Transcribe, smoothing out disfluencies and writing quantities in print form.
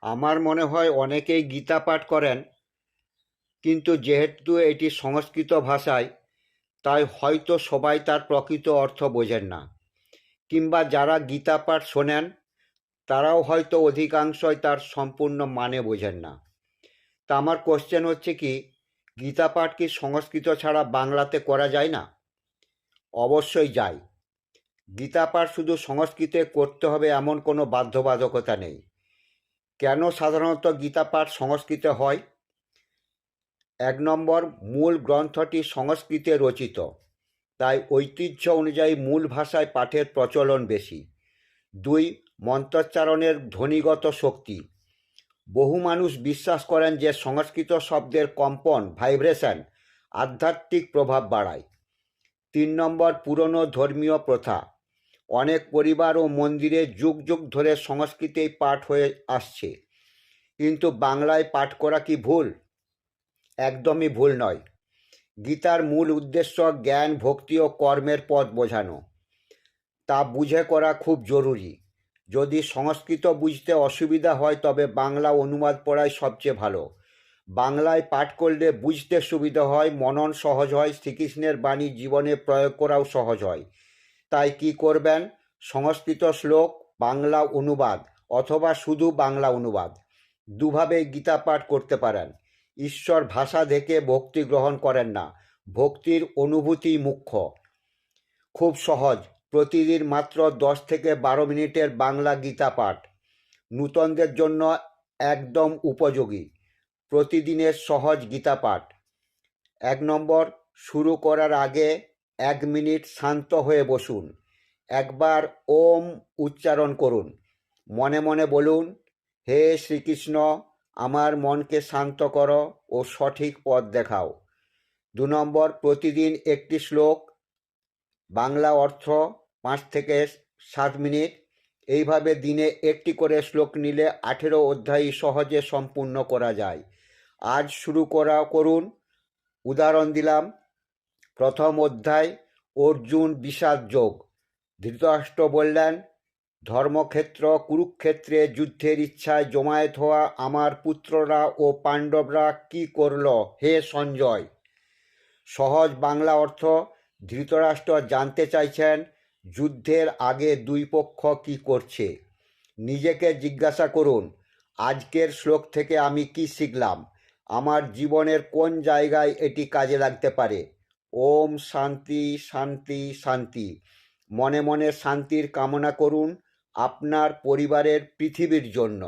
আমার মনে হয় অনেকেই গীতা পাঠ করেন, কিন্তু যেহেতু এটি সংস্কৃত ভাষায়, তাই হয়তো সবাই তার প্রকৃত অর্থ বোঝেন না, কিংবা যারা গীতা পাঠ শোনেন তারাও হয়তো অধিকাংশই তার সম্পূর্ণ মানে বোঝেন না। তা আমার কোশ্চেন হচ্ছে কি, গীতা পাঠ কি সংস্কৃত ছাড়া বাংলাতে করা যায় না? অবশ্যই যায়। গীতা পাঠ শুধু সংস্কৃতে করতে হবে এমন কোনো বাধ্যবাধকতা নেই। কেন সাধারণত গীতা পাঠ সংস্কৃতে হয়? 1 নম্বর, মূল গ্রন্থটি সংস্কৃতে রচিত, তাই ঐতিহ্য অনুযায়ী মূল ভাষায় পাঠের প্রচলন বেশি। 2, মন্ত্রোচ্চারণের ধ্বনিগত শক্তি। বহু মানুষ বিশ্বাস করেন যে সংস্কৃত শব্দের কম্পন ভাইব্রেশন আধ্যাত্মিক প্রভাব বাড়ায়। 3 নম্বর, পুরনো ধর্মীয় প্রথা। অনেক পরিবার ও মন্দিরে যুগ যুগ ধরে সংস্কৃতেই পাঠ হয়ে আসছে, কিন্তু বাংলায় পাঠ করা কি ভুল? একদমই ভুল নয়। গীতার মূল উদ্দেশ্য জ্ঞান, ভক্তি ও কর্মের পথ বোঝানো। তা বুঝে করা খুব জরুরি। যদি সংস্কৃত বুঝতে অসুবিধা হয় তবে বাংলা অনুবাদ পড়াই সবচেয়ে ভালো। বাংলায় পাঠ করলে বুঝতে সুবিধা হয়, মনন সহজ হয়, শ্রীকৃষ্ণের বাণী জীবনে প্রয়োগ করাও সহজ হয়। তাই কি করবেন? সংস্কৃত শ্লোক, বাংলা অনুবাদ, অথবা শুধু বাংলা অনুবাদ, দুভাবেই গীতা পাঠ করতে পারেন। ঈশ্বর ভাষা দেখে ভক্তি গ্রহণ করেন না, ভক্তির অনুভূতি মুখ্য। খুব সহজ, প্রতিদিন মাত্র 10 থেকে 12 মিনিটের বাংলা গীতা পাঠ নূতনদের জন্য একদম উপযোগী। প্রতিদিনের সহজ গীতা পাঠ। 1 নম্বর, শুরু করার আগে 1 মিনিট শান্ত হয়ে বসুন। একবার ওম উচ্চারণ করুন। মনে মনে বলুন, হে শ্রীকৃষ্ণ, আমার মনকে শান্ত করো ও সঠিক পথ দেখাও। 2 নম্বর, প্রতিদিন একটি শ্লোক, বাংলা অর্থ 5 থেকে 7 মিনিট। এইভাবে দিনে একটি করে শ্লোক নিলে 18 অধ্যায় সহজে সম্পূর্ণ করা যায়। আজ শুরু করুন। উদাহরণ দিলাম, প্রথম অধ্যায়, অর্জুন বিষাদ যোগ। ধৃতরাষ্ট্র বললেন, ধর্মক্ষেত্র কুরুক্ষেত্রে যুদ্ধের ইচ্ছায় জমায়েত হওয়া আমার পুত্ররা ও পাণ্ডবরা কি করল হে সঞ্জয়? সহজ বাংলা অর্থ, ধৃতরাষ্ট্র জানতে চাইছেন যুদ্ধের আগে দুই পক্ষ কি করছে। নিজেকে জিজ্ঞাসা করুন, আজকের শ্লোক থেকে আমি কি শিখলাম? আমার জীবনের কোন জায়গায় এটি কাজে লাগতে পারে? ওম শান্তি শান্তি শান্তি। মনে মনে শান্তির কামনা করুন আপনার পরিবারের, পৃথিবীর জন্য।